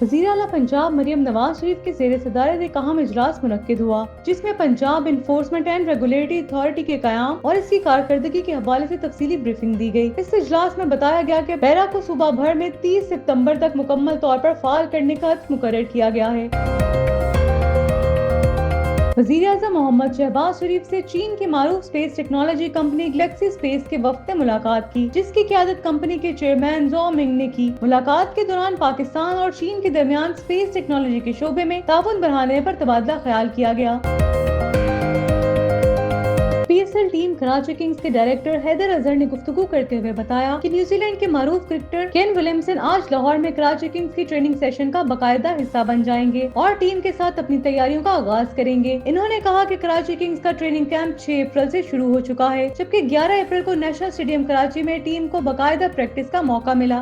वज़ीर आला पंजाब मरियम नवाज शरीफ के ज़ेर सदारत एक अहम इजलास मुनक्किद हुआ, जिसमें Punjab enforcement and regulatory authority के क़याम और इसकी कारकर्दगी के हवाले से तफसीली ब्रीफिंग दी गई। इस इजलास में बताया गया कि पैरा को सूबा भर में 30 सितंबर तक मुकम्मल तौर पर फाल करने का हद मुकर्रर किया गया है। वज़ीर-ए-आज़म मोहम्मद शहबाज शरीफ से चीन की मारूफ space technology company Galaxy Space के वफ़द ने मुलाकात की, जिसकी क़यादत कंपनी के चेयरमैन ज़ो मिंग ने की। मुलाकात के दौरान पाकिस्तान और चीन के दरमियान स्पेस टेक्नोलॉजी के शोबे में ताउन बढ़ाने पर तबादला ख्याल किया गया। PSL टीम कराची किंग्स के डायरेक्टर हैदर अजहर ने गुफ्तगू करते हुए बताया कि न्यूजीलैंड के मारूफ क्रिकेटर केन विलियमसन आज लाहौर में कराची किंग्स की ट्रेनिंग सेशन का बाकायदा हिस्सा बन जाएंगे और टीम के साथ अपनी तैयारियों का आगाज करेंगे। इन्होंने कहा कि कराची किंग्स का ट्रेनिंग कैंप 6 अप्रैल से शुरू हो चुका है, जबकि 11 अप्रैल को नेशनल स्टेडियम कराची में टीम को बाकायदा प्रैक्टिस का मौका मिला।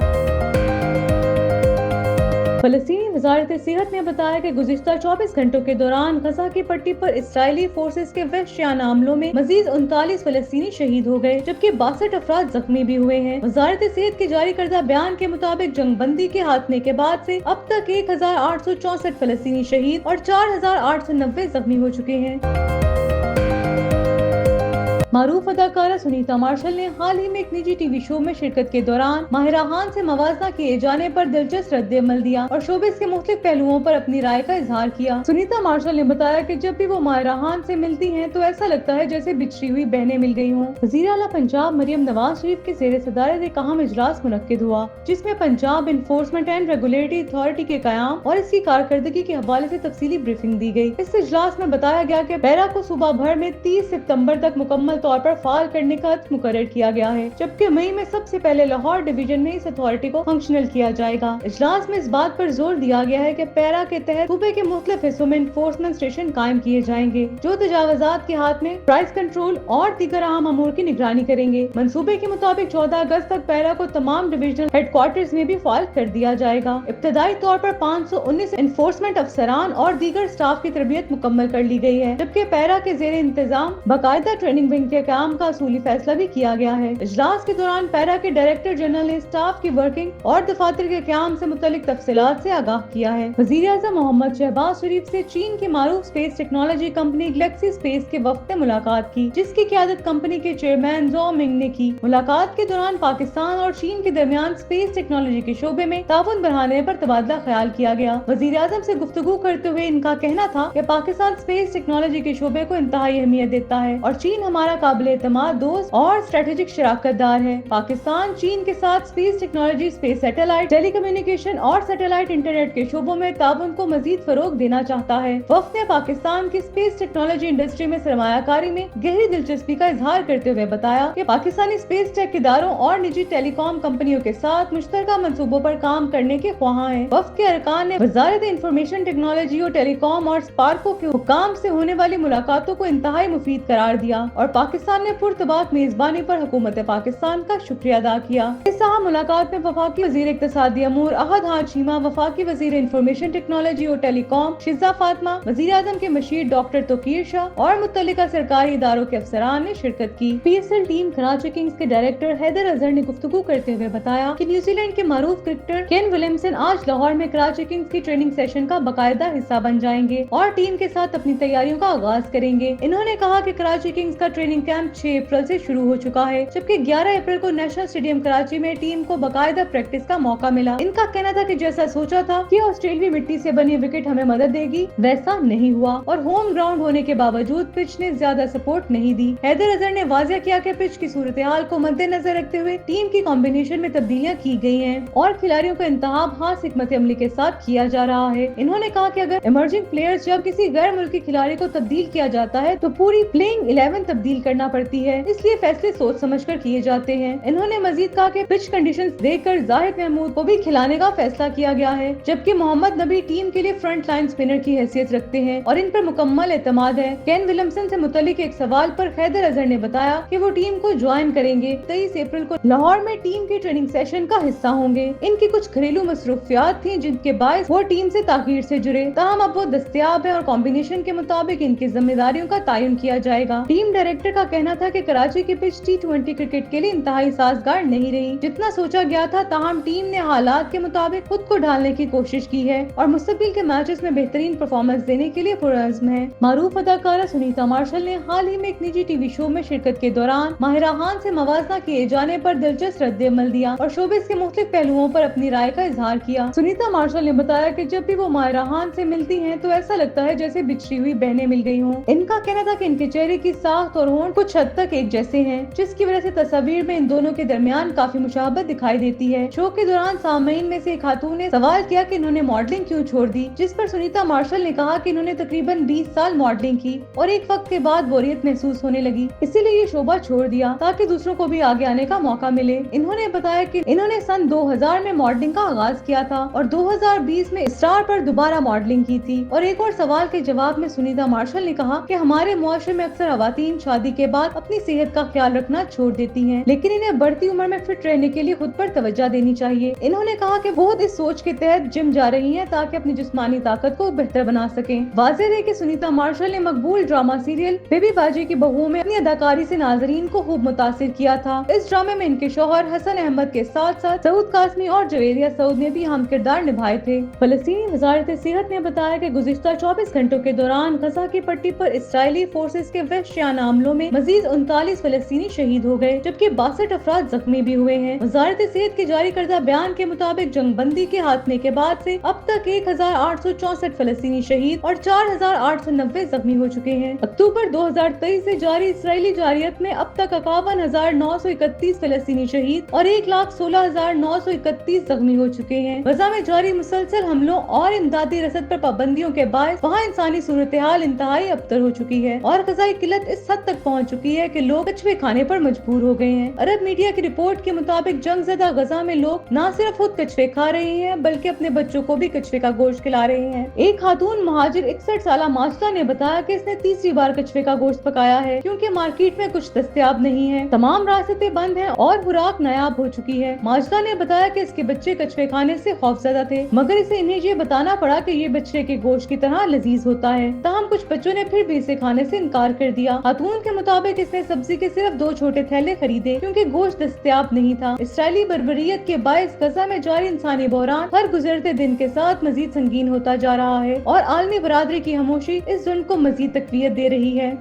फलस्तीनी वज़ारत सेहत ने बताया कि गुज़िश्ता 24 घंटों के दौरान गजा की पट्टी पर इसराइली फोर्सेस के वहशियाना हमलों में मजीद 39 फलस्तीनी शहीद हो गए, जबकि 62 अफराद जख्मी भी हुए हैं। वज़ारत सेहत के जारी करदा बयान के मुताबिक जंगबंदी के खात्मे के बाद से अब तक 1864 फलस्तीनी शहीद और 4890 जख्मी हो चुके हैं। मारूफ अदाकारा सुनीता मार्शल ने हाल ही में एक निजी टीवी शो में शिरकत के दौरान माहिरा खान से मवाजना किए जाने पर दिलचस्प रद्द-ए-अमल दिया और शोबिस के मुख्तलिफ पहलुओं पर अपनी राय का इजहार किया। सुनीता मार्शल ने बताया कि जब भी वो माहिरा खान से मिलती हैं तो ऐसा लगता है जैसे बिछड़ी हुई बहनें मिल गई हों। वज़ीर आला पंजाब मरियम नवाज शरीफ के ज़ेर सदारत एक अहम इजलास मुनक्किद हुआ, जिसमें Punjab enforcement and regulatory authority के क़याम और इसकी कारकर्दगी के हवाले से तफसीली ब्रीफिंग दी गई। इस इजलास में बताया गया कि पैरा को सूबा भर में 30 सितंबर तक मुकम्मल तौर पर फाल करने का हद मुकर्रर किया गया है, जबकि मई में सबसे पहले लाहौर डिवीजन में इस अथॉरिटी को फंक्शनल किया जाएगा। इजलास में इस बात पर जोर दिया गया है कि पैरा के तहत सूबे के मुख्तलिफ हिस्सों में इन्फोर्समेंट स्टेशन कायम किए जाएंगे, जो तजावजात के हाथ में प्राइस कंट्रोल और दीगर अहम अमूर की निगरानी करेंगे। मंसूबे के मुताबिक 14 अगस्त तक पैरा को तमाम डिविजनल हेडक्वार्टर्स में भी फाल कर दिया जाएगा। इब्तदाई तौर पर 519 इन्फोर्समेंट अफसरान और दीगर स्टाफ की तरबियत मुकम्मल कर ली गई है, जबकि पैरा के जेर इंतजाम बाकायदा ट्रेनिंग विंग के काम का असूली फैसला भी किया गया है। इजलास के दौरान पैरा के डायरेक्टर जनरल ने स्टाफ की वर्किंग और दफातर के क़याम से मुतल्लिक तफसीलात से आगाह किया है। वज़ीर-ए-आज़म मोहम्मद शहबाज शरीफ से चीन की मारूफ space technology company Galaxy Space के वफ़द ने मुलाकात की, जिसकी क़यादत कंपनी के चेयरमैन ज़ो मिंग ने की। मुलाकात के दौरान पाकिस्तान और चीन के दरमियान स्पेस टेक्नोलॉजी के शोबे में ताउन बढ़ाने पर तबादला ख्याल किया गया। वज़ीर-ए-आज़म से गुफ्तगू करते हुए इनका कहना था कि पाकिस्तान स्पेस टेक्नोलॉजी के शोबे को इंतहाई अहमियत देता है और चीन हमारा काबिल दोस्त और स्ट्रेटेजिक शराकतदार है। पाकिस्तान चीन के साथ space technology, space satellite, telecommunication और सैटेलाइट इंटरनेट के शोबों में ताउन को मजीद फरोग देना चाहता है। वफ़द ने पाकिस्तान की स्पेस टेक्नोलॉजी इंडस्ट्री में सरमायाकारी में गहरी दिलचस्पी का इजहार करते हुए बताया कि पाकिस्तानी स्पेस टेक इदारों और निजी टेलीकॉम कंपनियों के साथ मुश्तरका मंसूबों पर काम करने के ख्वाहां हैं। वफ़द के अरकान ने वज़ारत इंफॉर्मेशन टेक्नोलॉजी और टेलीकॉम और स्पार्को के हुकाम से होने वाली मुलाकातों को इंतहाई मुफीद करार दिया और पाकिस्तान ने पुरतबाक मेजबानी पर हुकूमत पाकिस्तान का शुक्रिया अदा किया। इस मुलाकात में वफाकी वजीर इक्तिसादी अमूर अहद हाज शीमा, वफाकी वजीर इंफॉर्मेशन टेक्नोलॉजी और टेलीकॉम शिजा फातिमा, वजीर आजम के मशीर डॉक्टर तोकीर शाह और मुत्तलिका सरकारी इदारों के अफसरान ने शिरकत की। PSL टीम कराची किंग्स के डायरेक्टर हैदर अजहर ने गुफ्तगू करते हुए बताया कि न्यूजीलैंड के मारूफ क्रिकेटर केन विलियमसन आज लाहौर में कराची किंग्स की ट्रेनिंग सेशन का बाकायदा हिस्सा बन जाएंगे और टीम के साथ अपनी तैयारियों का आगाज करेंगे। इन्होंने कहा कि कराची किंग्स का ट्रेनिंग कैंप 6 अप्रैल से शुरू हो चुका है, जबकि 11 अप्रैल को नेशनल स्टेडियम कराची में टीम को बाकायदा प्रैक्टिस का मौका मिला। इनका कहना था कि जैसा सोचा था कि ऑस्ट्रेलियाई मिट्टी से बनी विकेट हमें मदद देगी, वैसा नहीं हुआ और होम ग्राउंड होने के बावजूद पिच ने ज्यादा सपोर्ट नहीं दी। हैदर अजहर ने वाज़ेह किया कि पिच की सूरत हाल को मद्देनजर रखते हुए टीम की कॉम्बिनेशन में तब्दीलियां की गई हैं और खिलाड़ियों का इंतखाब खास हिकमत अमली के साथ किया जा रहा है। इन्होंने कहा कि अगर इमर्जिंग प्लेयर्स या किसी गैर मुल्की खिलाड़ी को तब्दील किया जाता है तो पूरी प्लेइंग 11 तब्दील करना पड़ती है, इसलिए फैसले सोच समझ कर किए जाते हैं। इन्होंने मजीद कहा कि पिच कंडीशंस देखकर जाहिद महमूद को भी खिलाने का फैसला किया गया है, जबकि मोहम्मद नबी टीम के लिए फ्रंट लाइन स्पिनर की हैसियत रखते हैं और इन पर मुकम्मल एतमाद है। केन विलियमसन से मुतल्लिक एक सवाल पर हैदर अजहर ने बताया कि वो टीम को ज्वाइन करेंगे। 23 अप्रैल को लाहौर में टीम के ट्रेनिंग सेशन का हिस्सा होंगे। इनकी कुछ घरेलू मसरूफियात थी जिनके बायस वो टीम से ताखीर से जुड़े, ताहम अब वो दस्तयाब है और कॉम्बिनेशन के मुताबिक इनकी जिम्मेदारियों का तयन किया जाएगा। टीम डायरेक्टर ऑपरेटर का कहना था कि कराची की पिच T20 क्रिकेट के लिए इंतहाई साजगार नहीं रही जितना सोचा गया था। ताहम टीम ने हालात के मुताबिक खुद को ढालने की कोशिश की है और मुस्तकबिल के मैचेस में बेहतरीन परफॉर्मेंस देने के लिए पुरअज़्म है। मारूफ अदाकारा सुनीता मार्शल ने हाल ही में एक निजी टीवी शो में शिरकत के दौरान माहिरा खान से मवाजना किए जाने पर दिलचस्प रद्द-ए-अमल दिया और शोबिस के मुख्तलिफ पहलुओं पर अपनी राय का इजहार किया। सुनीता मार्शल ने बताया कि जब भी वो माहिरा खान से मिलती हैं तो ऐसा लगता है जैसे बिछड़ी हुई बहनें मिल गई हों। इनका कहना था कि इनके चेहरे की साख्त और होंठ कुछ हद तक एक जैसे हैं, जिसकी वजह से तस्वीर में इन दोनों के दरमियान काफी मुशाबत दिखाई देती है। शो के दौरान सामईन में से एक खातून ने सवाल किया कि इन्होंने मॉडलिंग क्यों छोड़ दी, जिस पर सुनीता मार्शल ने कहा कि इन्होंने तकरीबन 20 साल मॉडलिंग की और एक वक्त के बाद बोरियत महसूस होने लगी, इसीलिए ये शोबा छोड़ दिया ताकि दूसरों को भी आगे आने का मौका मिले। इन्होंने बताया कि इन्होंने सन 2000 में मॉडलिंग का आगाज किया था और 2020 में स्टार पर दोबारा मॉडलिंग की थी। और एक और सवाल के जवाब में सुनीता मार्शल ने कहा कि हमारे मुआशरे में अक्सर खवातीन शादी के बाद अपनी सेहत का ख्याल रखना छोड़ देती हैं, लेकिन इन्हें बढ़ती उम्र में फिट रहने के लिए खुद पर तवज्जो देनी चाहिए। इन्होंने कहा कि वो इस सोच के तहत जिम जा रही हैं ताकि अपनी जिस्मानी ताकत को बेहतर बना सकें। वाज़ेह है कि सुनीता मार्शल ने मकबूल ड्रामा सीरियल बेबी बाजी की बहुओं में अपनी अदाकारी से नाजरीन को खूब मुतासिर किया था। इस ड्रामे में इनके शौहर हसन अहमद के साथ साथ सऊद कासमी और जवेरिया सऊद ने भी अहम किरदार निभाए थे। फलस्तीनी वज़ारत सेहत ने बताया कि गुज़िश्ता 24 घंटों के दौरान गजा की पट्टी पर इसराइली फोर्सेस के वहशियाना हमलों में मजीद 39 फलस्तीनी शहीद हो गए, जबकि 62 अफराद जख्मी भी हुए हैं। वज़ारत सेहत के जारी करदा बयान के मुताबिक जंगबंदी के हाथमे के बाद से अब तक 1864 फलस्तीनी शहीद और 4890 जख्मी हो चुके हैं। अक्टूबर 2023 से जारी इसराइली जारियत में अब तक 51,931 फलस्तीनी शहीद और 1,16,931 जख्मी हो चुके हैं। गजा में जारी मुसलसल हमलों और इमदादी रसद पर पाबंदियों के बायस वहाँ इंसानी सूरत हाल इंतहाई अबतर हो चुकी है और गजाई किल्लत इस हद तक पहुँच चुकी है कि लोग कछुए खाने पर मजबूर हो गए हैं। अरब मीडिया की रिपोर्ट के मुताबिक जंगज़दा गजा में लोग न सिर्फ खुद कछुए खा रहे हैं बल्कि अपने बच्चों को भी कछुए का गोश्त खिला रहे हैं। एक खातून महाजिर 61 साल माजिदा ने बताया कि इसने तीसरी बार कछुए का गोश्त पकाया है क्योंकि मार्केट में कुछ दस्तयाब नहीं है, तमाम रास्ते बंद हैं और खुराक नायाब हो चुकी है। माजिदा ने बताया कि इसके बच्चे कछुए खाने से खौफजदा थे, मगर इसे इन्हें ये बताना पड़ा कि ये बच्चे के गोश्त की तरह लजीज होता है। ताहम कुछ बच्चों ने फिर भी इसे खाने से इनकार कर दिया। खातून के मुताबिक इसने सब्जी के सिर्फ 2 छोटे थैले खरीदे क्योंकि गोश्त दस्तयाब नहीं था। इसराइली बर्बरियत के बायस गजा में जारी इंसानी बहरान हर गुजरते दिन के साथ मजीद संगीन होता जा रहा है और आलमी बरादरी की खामोशी इस जुल्म को मजीद तकवीत दे रही है।